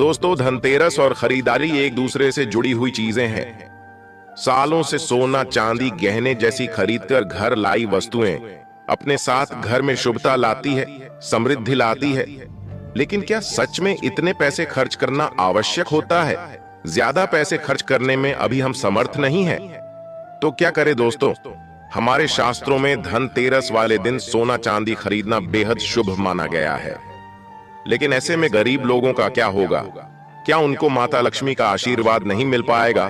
दोस्तों, धनतेरस और खरीदारी एक दूसरे से जुड़ी हुई चीजें हैं। सालों से सोना, चांदी, गहने जैसी खरीदकर घर लाई वस्तुएं अपने साथ घर में शुभता लाती है, समृद्धि लाती है। लेकिन क्या सच में इतने पैसे खर्च करना आवश्यक होता है? ज्यादा पैसे खर्च करने में अभी हम समर्थ नहीं हैं। तो क्या करें दोस्तों? हमारे शास्त्रों में धनतेरस वाले दिन सोना चांदी खरीदना बेहद शुभ माना गया है। लेकिन ऐसे में गरीब लोगों का क्या होगा? क्या उनको माता लक्ष्मी का आशीर्वाद नहीं मिल पाएगा?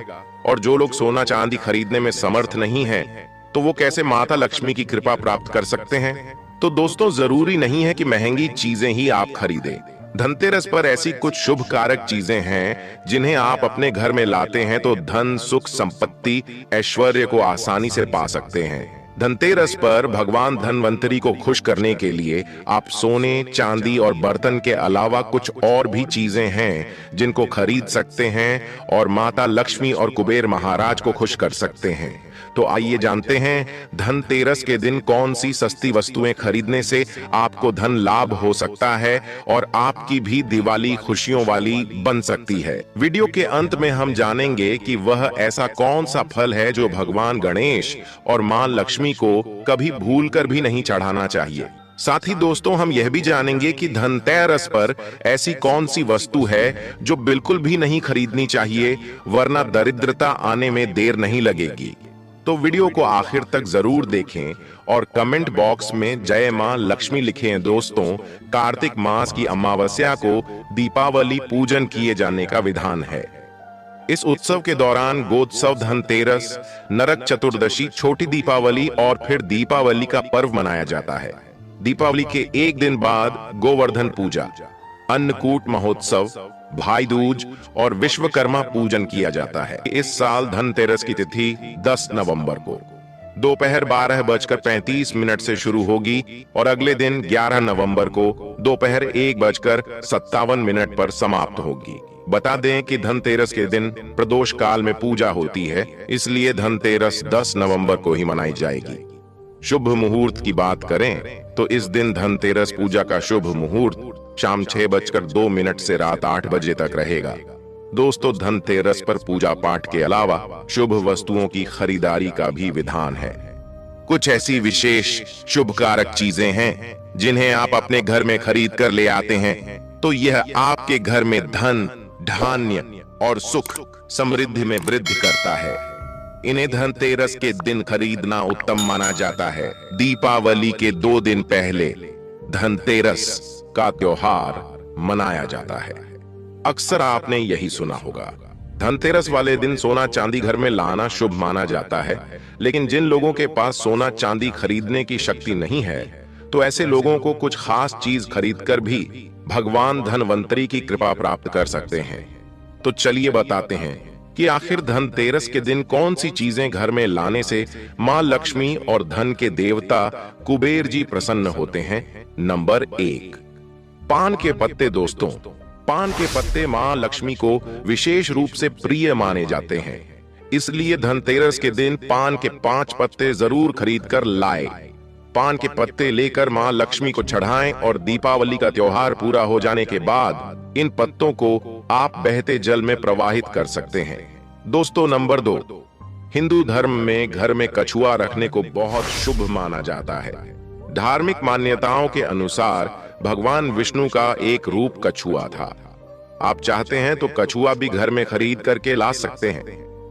और जो लोग सोना चांदी खरीदने में समर्थ नहीं हैं, तो वो कैसे माता लक्ष्मी की कृपा प्राप्त कर सकते हैं? तो दोस्तों, जरूरी नहीं है कि महंगी चीजें ही आप खरीदें। धनतेरस पर ऐसी कुछ शुभ कारक चीजें हैं जिन्हें आप अपने घर में लाते हैं तो धन, सुख, संपत्ति, ऐश्वर्य को आसानी से पा सकते हैं। धनतेरस पर भगवान धनवंतरी को खुश करने के लिए आप सोने, चांदी और बर्तन के अलावा कुछ और भी चीजें हैं जिनको खरीद सकते हैं और माता लक्ष्मी और कुबेर महाराज को खुश कर सकते हैं। तो आइए जानते हैं धनतेरस के दिन कौन सी सस्ती वस्तुएं खरीदने से आपको धन लाभ हो सकता है और आपकी भी दिवाली खुशियों वाली बन सकती है। वीडियो के अंत में हम जानेंगे कि वह ऐसा कौन सा फल है जो भगवान गणेश और मां लक्ष्मी को कभी भूलकर भी नहीं चढ़ाना चाहिए। साथ ही दोस्तों, हम यह भी जानेंगे कि धनतेरस पर ऐसी कौन सी वस्तु है जो बिल्कुल भी नहीं खरीदनी चाहिए, वरना दरिद्रता आने में देर नहीं लगेगी। तो वीडियो को आखिर तक जरूर देखें और कमेंट बॉक्स में जय मां लक्ष्मी लिखें। दोस्तों, कार्तिक मास की अमावस्या को दीपावली पूजन किए जाने का विधान है। इस उत्सव के दौरान गोत्सव, धनतेरस, नरक चतुर्दशी, छोटी दीपावली और फिर दीपावली का पर्व मनाया जाता है। दीपावली के एक दिन बाद गोवर्धन पूजा, अन्नकूट महोत्सव, भाई दूज और विश्वकर्मा पूजन किया जाता है। इस साल धनतेरस की तिथि 10 नवंबर को दोपहर 12:35 से शुरू होगी और अगले दिन 11 नवंबर को दोपहर 1:57 पर समाप्त होगी। बता दें कि धनतेरस के दिन प्रदोष काल में पूजा होती है, इसलिए धनतेरस 10 नवंबर को ही मनाई जाएगी। शुभ मुहूर्त की बात करें तो इस दिन धनतेरस पूजा का शुभ मुहूर्त शाम 6:02 से रात 8 बजे तक रहेगा। दोस्तों, धनतेरस पर पूजा पाठ के अलावा शुभ वस्तुओं की खरीदारी का भी विधान है। कुछ ऐसी विशेष शुभ कारक चीजें हैं जिन्हें आप अपने घर में खरीद कर ले आते हैं तो यह आपके घर में धन, धान्य और सुख, समृद्धि में वृद्धि करता है। इन्हें धनतेरस के दिन खरीदना उत्तम माना जाता है। दीपावली के 2 दिन पहले धनतेरस का त्योहार मनाया जाता है। अक्सर आपने यही सुना होगा, धनतेरस वाले दिन सोना चांदी घर में लाना शुभ माना जाता है। लेकिन जिन लोगों के पास सोना चांदी खरीदने की शक्ति नहीं है, तो ऐसे लोगों को कुछ खास चीज खरीदकर भी भगवान धनवंतरी की कृपा प्राप्त कर सकते हैं। तो चलिए बताते हैं कि आखिर धनतेरस के दिन कौन सी चीजें घर में लाने से मां लक्ष्मी और धन के देवता कुबेर जी प्रसन्न होते हैं। नंबर 1, पान के पत्ते। दोस्तों, पान के पत्ते मां लक्ष्मी को विशेष रूप से प्रिय माने जाते हैं, इसलिए धनतेरस के दिन पान के 5 पत्ते जरूर खरीद कर लाए। पान के पत्ते लेकर मां लक्ष्मी को चढ़ाएं और दीपावली का त्योहार पूरा हो जाने के बाद इन पत्तों को आप बहते जल में प्रवाहित कर सकते हैं। दोस्तों, नंबर 2, हिंदू धर्म में घर में कछुआ रखने को बहुत शुभ माना जाता है। धार्मिक मान्यताओं के अनुसार भगवान विष्णु का एक रूप कछुआ था। आप चाहते हैं तो कछुआ भी घर में खरीद करके ला सकते हैं।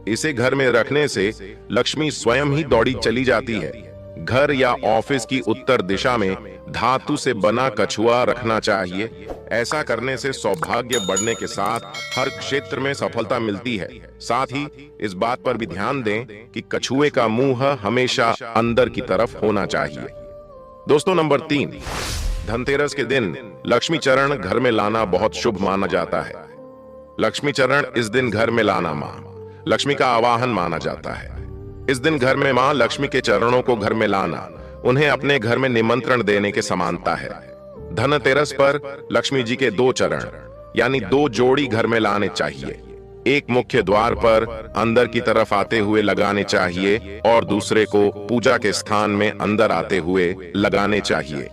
इसे घर में रखने से लक्ष्मी स्वयं ही दौड़ी चली जाती है। घर या ऑफिस की उत्तर दिशा में धातु से बना कछुआ रखना चाहिए। ऐसा करने से सौभाग्य बढ़ने के साथ हर क्षेत्र में सफलता मिलती है। साथ ही इस बात पर भी ध्यान दें कि कछुए का मुंह हमेशा अंदर की तरफ होना चाहिए। दोस्तों, नंबर 3, धनतेरस के दिन लक्ष्मी चरण घर में लाना बहुत शुभ माना जाता है। लक्ष्मी चरण इस दिन घर में लाना मां लक्ष्मी का आवाहन माना जाता है। इस दिन घर में मां लक्ष्मी के चरणों को घर में लाना उन्हें अपने घर में निमंत्रण देने के समानता है। धनतेरस पर लक्ष्मी जी के 2 चरण यानी 2 जोड़ी घर में लाने चाहिए। एक मुख्य द्वार पर अंदर की तरफ आते हुए लगाने चाहिए और दूसरे को पूजा के स्थान में अंदर आते हुए लगाने चाहिए।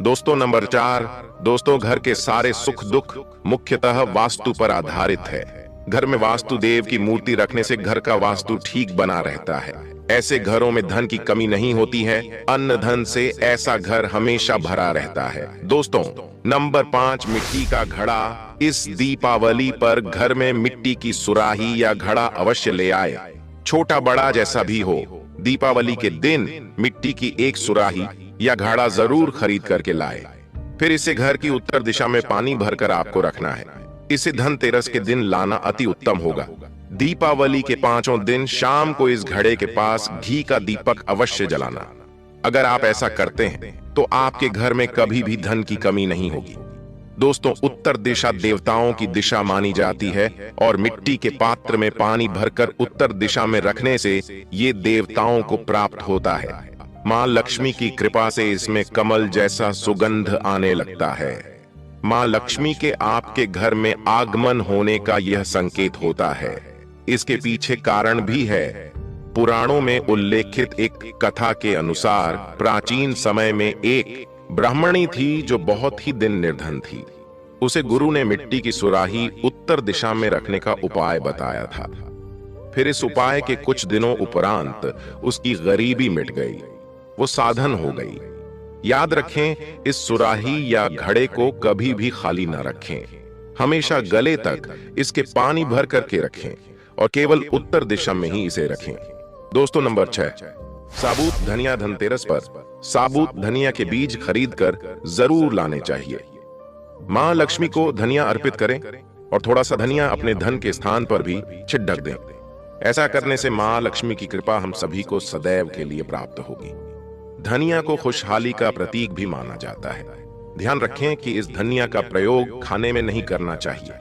दोस्तों नंबर 4, दोस्तों घर के सारे सुख दुख मुख्यतः वास्तु पर आधारित है। घर में वास्तु देव की मूर्ति रखने से घर का वास्तु ठीक बना रहता है। ऐसे घरों में धन की कमी नहीं होती है। अन्न धन से ऐसा घर हमेशा भरा रहता है। दोस्तों नंबर 5, मिट्टी का घड़ा। इस दीपावली पर घर में मिट्टी की सुराही या घड़ा अवश्य ले आए, छोटा बड़ा जैसा भी हो। दीपावली के दिन मिट्टी की एक सुराही या घड़ा जरूर खरीद करके लाए। फिर इसे घर की उत्तर दिशा में पानी भरकर आपको रखना है। इसे धनतेरस के दिन लाना अति उत्तम होगा। दीपावली के 5 दिन शाम को इस घड़े के पास घी का दीपक अवश्य जलाना। अगर आप ऐसा करते हैं तो आपके घर में कभी भी धन की कमी नहीं होगी। दोस्तों उत्तर दिशा देवताओं की दिशा मानी जाती है और मिट्टी के पात्र में पानी भरकर उत्तर दिशा में रखने से ये देवताओं को प्राप्त होता है। मां लक्ष्मी की कृपा से इसमें कमल जैसा सुगंध आने लगता है। मां लक्ष्मी के आपके घर में आगमन होने का यह संकेत होता है। इसके पीछे कारण भी है। पुराणों में उल्लेखित एक कथा के अनुसार प्राचीन समय में एक ब्राह्मणी थी जो बहुत ही दिन निर्धन थी। उसे गुरु ने मिट्टी की सुराही उत्तर दिशा में रखने का उपाय बताया था। फिर इस उपाय के कुछ दिनों उपरांत उसकी गरीबी मिट गई, वो साधन हो गई। याद रखें, इस सुराही या घड़े को कभी भी खाली न रखें। हमेशा गले तक इसके पानी भर करके रखें और केवल उत्तर दिशा में ही इसे रखें। दोस्तों नंबर 6, साबुत धनिया। धनतेरस पर साबुत धनिया के बीज खरीदकर जरूर लाने चाहिए। मां लक्ष्मी को धनिया अर्पित करें और थोड़ा सा धनिया अपने धन के स्थान पर भी छिड़क दें। ऐसा करने से मां लक्ष्मी की कृपा हम सभी को सदैव के लिए प्राप्त होगी। धनिया को खुशहाली का प्रतीक भी माना जाता है। ध्यान रखें कि इस धनिया का प्रयोग खाने में नहीं करना चाहिए।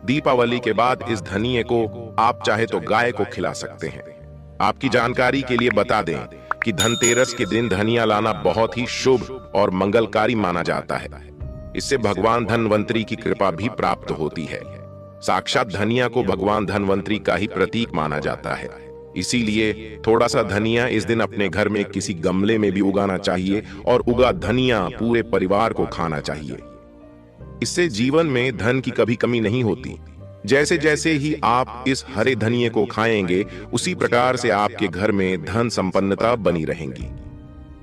दीपावली के बाद इस धनिये को आप चाहे तो गाय को खिला सकते हैं। आपकी जानकारी के लिए बता दें कि धनतेरस के दिन धनिया लाना बहुत ही शुभ और मंगलकारी माना जाता है। इससे भगवान धनवंतरी की कृपा भी प्राप्त होती है। साक्षात धनिया को भगवान धनवंतरी का ही प्रतीक माना जाता है। इसीलिए थोड़ा सा धनिया इस दिन अपने घर में किसी गमले में भी उगाना चाहिए और उगा धनिया पूरे परिवार को खाना चाहिए। इससे जीवन में धन की कभी कमी नहीं होती। जैसे जैसे ही आप इस हरे धनिये को खाएंगे उसी प्रकार से आपके घर में धन संपन्नता बनी रहेंगी।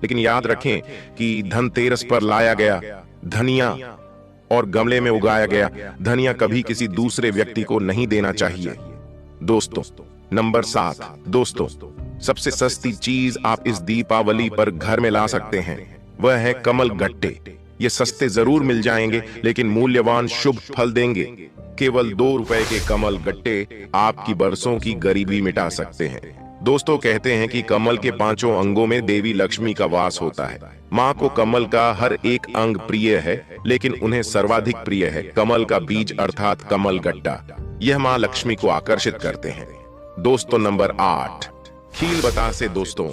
लेकिन याद रखें कि धनतेरस पर लाया गया धनिया और गमले में उगाया गया धनिया कभी किसी दूसरे व्यक्ति को नहीं देना चाहिए। दोस्तों नंबर 7, दोस्तों सबसे सस्ती चीज आप इस दीपावली पर घर में ला सकते हैं वह है कमल गट्टे। ये सस्ते जरूर मिल जाएंगे लेकिन मूल्यवान शुभ फल देंगे। केवल 2 रुपए के कमल गट्टे आपकी बरसों की गरीबी मिटा सकते हैं। दोस्तों कहते हैं कि कमल के 5 अंगों में देवी लक्ष्मी का वास होता है। माँ को कमल का हर एक अंग प्रिय है लेकिन उन्हें सर्वाधिक प्रिय है कमल का बीज अर्थात कमल गट्टा। यह माँ लक्ष्मी को आकर्षित करते हैं। दोस्तों नंबर 8, खील बतासे। दोस्तों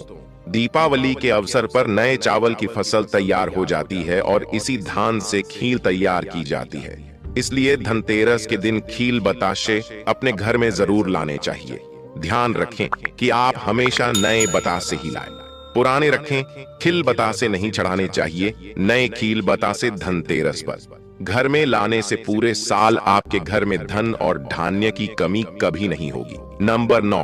दीपावली के अवसर पर नए चावल की फसल तैयार हो जाती है और इसी धान से खील तैयार की जाती है। इसलिए धनतेरस के दिन खील बताशे अपने घर में जरूर लाने चाहिए। ध्यान रखें कि आप हमेशा नए बतासे ही लाएं, पुराने रखें। खील बतासे नहीं चढ़ाने चाहिए, नए खील बतासे धनतेरस पर घर में लाने से पूरे साल आपके घर में धन और धान्य की कमी कभी नहीं होगी। नंबर 9,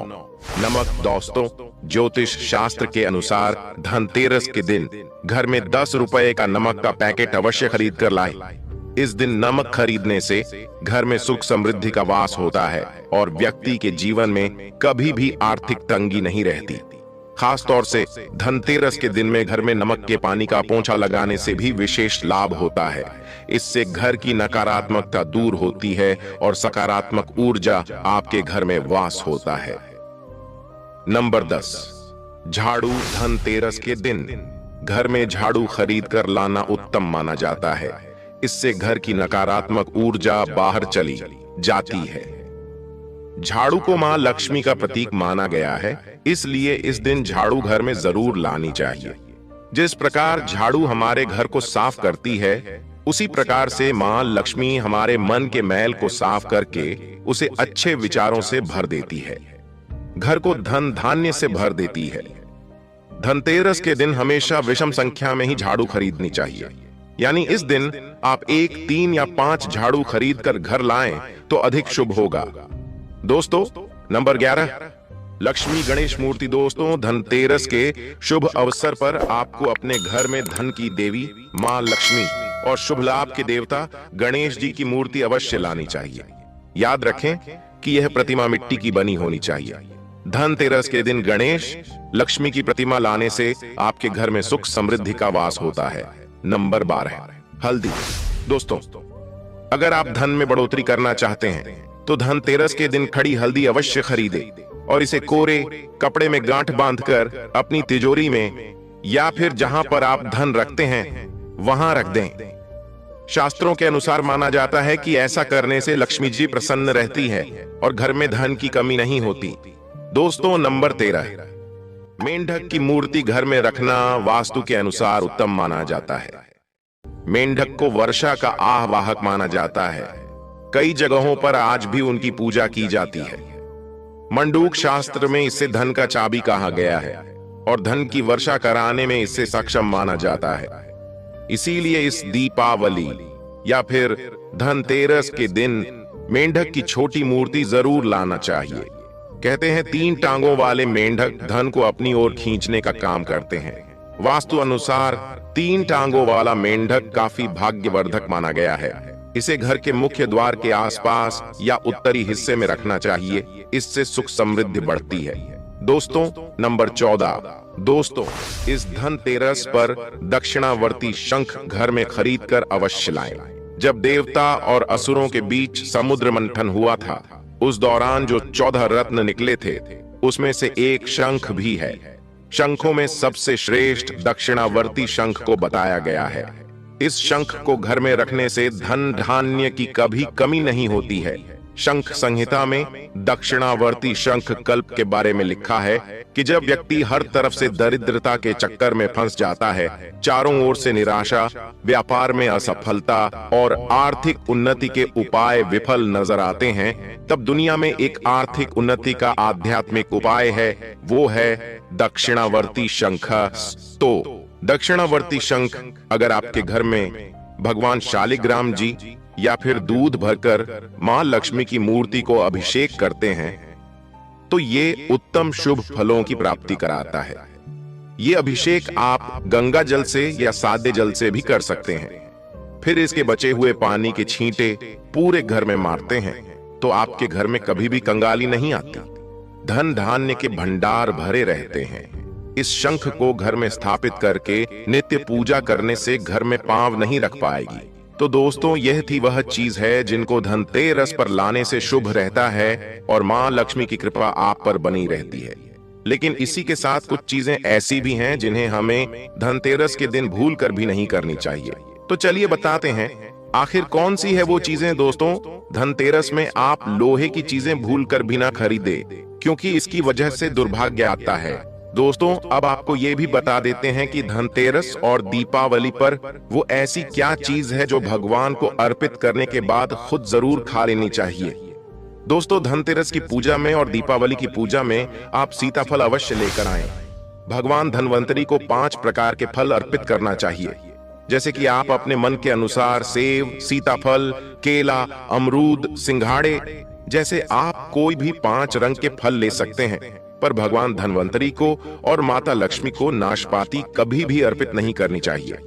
नमक। दोस्तों ज्योतिष शास्त्र के अनुसार धनतेरस के दिन घर में 10 रुपए का नमक का पैकेट अवश्य खरीद कर लाएं। इस दिन नमक खरीदने से घर में सुख समृद्धि का वास होता है और व्यक्ति के जीवन में कभी भी आर्थिक तंगी नहीं रहती। खास तौर से धनतेरस के दिन में घर में नमक के पानी का पोंछा लगाने से भी विशेष लाभ होता है। इससे घर की नकारात्मकता दूर होती है और सकारात्मक ऊर्जा आपके घर में वास होता है। नंबर 10, झाड़ू। धनतेरस के दिन घर में झाड़ू खरीद कर लाना उत्तम माना जाता है। इससे घर की नकारात्मक ऊर्जा बाहर चली जाती है। झाड़ू को मां लक्ष्मी का प्रतीक माना गया है, इसलिए इस दिन झाड़ू घर में जरूर लानी चाहिए। जिस प्रकार झाड़ू हमारे घर को साफ करती है उसी प्रकार से मां लक्ष्मी हमारे मन के मैल को साफ करके उसे अच्छे विचारों से भर देती है, घर को धन धान्य से भर देती है। धनतेरस के दिन हमेशा विषम संख्या में ही झाड़ू खरीदनी चाहिए। यानी इस दिन आप 1, 3 या 5 झाड़ू खरीद कर घर लाएं तो अधिक शुभ होगा। दोस्तों, नंबर 11, लक्ष्मी गणेश मूर्ति। दोस्तों, धनतेरस के शुभ अवसर पर आपको अपने घर में धन की देवी मां लक्ष्मी और शुभ लाभ के देवता गणेश जी की मूर्ति अवश्य लानी चाहिए। याद रखें कि यह प्रतिमा मिट्टी की बनी होनी चाहिए। धनतेरस के दिन गणेश लक्ष्मी की प्रतिमा लाने से आपके घर में सुख समृद्धि का वास होता है। नंबर 12, हल्दी। दोस्तों, अगर आप धन में बढ़ोतरी करना चाहते हैं तो धनतेरस के दिन खड़ी हल्दी अवश्य खरीदें और इसे कोरे कपड़े में गांठ बांधकर अपनी तिजोरी में या फिर जहां पर आप धन रखते हैं वहां रख दें। शास्त्रों के अनुसार माना जाता है कि ऐसा करने से लक्ष्मी जी प्रसन्न रहती है और घर में धन की कमी नहीं होती। दोस्तों, नंबर 13, मेंढक की मूर्ति घर में रखना वास्तु के अनुसार उत्तम माना जाता है। मेंढक को वर्षा का आह्वाहक माना जाता है। कई जगहों पर आज भी उनकी पूजा की जाती है। मंडूक शास्त्र में इसे धन का चाबी कहा गया है और धन की वर्षा कराने में इसे सक्षम माना जाता है। इसीलिए इस दीपावली या फिर धनतेरस के दिन मेंढक की छोटी मूर्ति जरूर लाना चाहिए। कहते हैं 3 टांगों वाले मेंढक धन को अपनी ओर खींचने का काम करते हैं। वास्तु अनुसार 3 टांगों वाला मेंढक काफी भाग्यवर्धक माना गया है। इसे घर के मुख्य द्वार के आसपास या उत्तरी हिस्से में रखना चाहिए। इससे सुख समृद्धि बढ़ती है। दोस्तों, नंबर 14, दोस्तों, इस धनतेरस पर दक्षिणावर्ती शंख घर में खरीदकर अवश्य लाएं। जब देवता और असुरों के बीच समुद्र मंथन हुआ था, उस दौरान जो 14 रत्न निकले थे उसमें से एक शंख भी है। शंखों में सबसे श्रेष्ठ दक्षिणावर्ती शंख को बताया गया है। इस शंख को घर में रखने से धन धान्य की कभी कमी नहीं होती है। शंख संहिता में दक्षिणावर्ती शंख कल्प के बारे में लिखा है कि जब व्यक्ति हर तरफ से दरिद्रता के चक्कर में फंस जाता है, चारों ओर से निराशा, व्यापार में असफलता और आर्थिक उन्नति के उपाय विफल नजर आते हैं, तब दुनिया में एक आर्थिक उन्नति का आध्यात्मिक उपाय है, वो है दक्षिणावर्ती शंख। तो दक्षिणावर्ती शंख अगर आपके घर में भगवान शालिग्राम जी या फिर दूध भरकर मां लक्ष्मी की मूर्ति को अभिषेक करते हैं तो ये उत्तम शुभ फलों की प्राप्ति कराता है। ये अभिषेक आप गंगा जल से या सादे जल से भी कर सकते हैं। फिर इसके बचे हुए पानी के छींटे पूरे घर में मारते हैं तो आपके घर में कभी भी कंगाली नहीं आती। धन धान्य के भंडार भरे रहते हैं। इस शंख को घर में स्थापित करके नित्य पूजा करने से घर में पांव नहीं रख पाएगी। तो दोस्तों, यह थी वह चीज है जिनको धनतेरस पर लाने से शुभ रहता है और मां लक्ष्मी की कृपा आप पर बनी रहती है। लेकिन इसी के साथ कुछ चीजें ऐसी भी हैं जिन्हें हमें धनतेरस के दिन भूल कर भी नहीं करनी चाहिए। तो चलिए बताते हैं आखिर कौन सी है वो चीजें। दोस्तों, धनतेरस में आप लोहे की चीजें भूल कर भी ना खरीदे, क्योंकि इसकी वजह से दुर्भाग्य आता है। दोस्तों, अब आपको ये भी बता देते हैं कि धनतेरस और दीपावली पर वो ऐसी क्या चीज है जो भगवान को अर्पित करने के बाद खुद जरूर खा लेनी चाहिए। दोस्तों, धनतेरस की पूजा में और दीपावली की पूजा में आप सीताफल अवश्य लेकर आएं। भगवान धनवंतरी को 5 प्रकार के फल अर्पित करना चाहिए, जैसे कि आप अपने मन के अनुसार सेब, सीताफल, केला, अमरूद, सिंघाड़े जैसे आप कोई भी 5 रंग के फल ले सकते हैं। पर भगवान धनवंतरी को और माता लक्ष्मी को नाशपाती कभी भी अर्पित नहीं करनी चाहिए।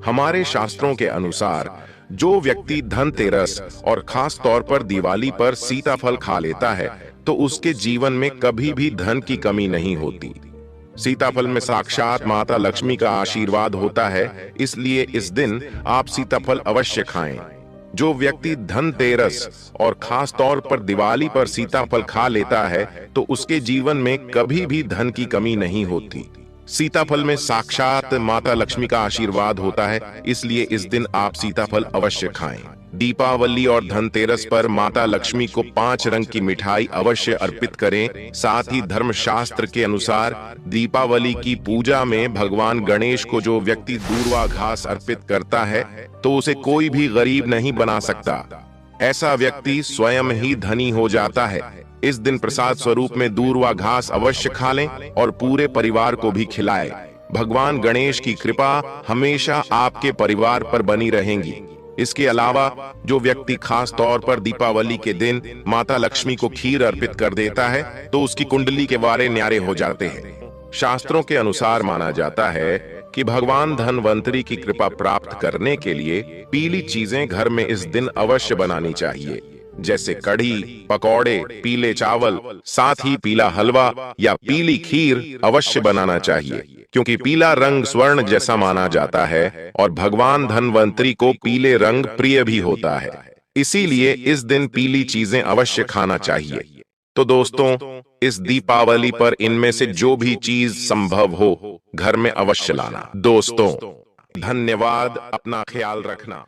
हमारे शास्त्रों के अनुसार जो व्यक्ति धनतेरस और खास तौर पर दिवाली पर सीताफल खा लेता है तो उसके जीवन में कभी भी धन की कमी नहीं होती। सीताफल में साक्षात माता लक्ष्मी का आशीर्वाद होता है, इसलिए इस दिन आप सीताफल अवश्य खाएं। जो व्यक्ति धनतेरस और खास तौर पर दिवाली पर सीताफल खा लेता है तो उसके जीवन में कभी भी धन की कमी नहीं होती। सीताफल में साक्षात माता लक्ष्मी का आशीर्वाद होता है, इसलिए इस दिन आप सीताफल अवश्य खाएं। दीपावली और धनतेरस पर माता लक्ष्मी को 5 रंग की मिठाई अवश्य अर्पित करें। साथ ही धर्मशास्त्र के अनुसार दीपावली की पूजा में भगवान गणेश को जो व्यक्ति दूर्वा घास अर्पित करता है तो उसे कोई भी गरीब नहीं बना सकता। ऐसा व्यक्ति स्वयं ही धनी हो जाता है। इस दिन प्रसाद स्वरूप में दूर्वा घास अवश्य खा लें और पूरे परिवार को भी खिलाएं। भगवान गणेश की कृपा हमेशा आपके परिवार पर बनी रहेगी। इसके अलावा जो व्यक्ति खास तौर पर दीपावली के दिन माता लक्ष्मी को खीर अर्पित कर देता है तो उसकी कुंडली के वारे न्यारे हो जाते हैं। शास्त्रों के अनुसार माना जाता है कि भगवान धनवंतरी की कृपा प्राप्त करने के लिए पीली चीजें घर में इस दिन अवश्य बनानी चाहिए, जैसे कढ़ी, पकौड़े, पीले चावल, साथ ही पीला हलवा या पीली खीर अवश्य बनाना चाहिए, क्योंकि पीला रंग स्वर्ण जैसा माना जाता है और भगवान धनवंतरी को पीले रंग प्रिय भी होता है। इसीलिए इस दिन पीली चीजें अवश्य खाना चाहिए। तो दोस्तों, इस दीपावली पर इनमें से जो भी चीज संभव हो घर में अवश्य लाना। दोस्तों, धन्यवाद। अपना ख्याल रखना।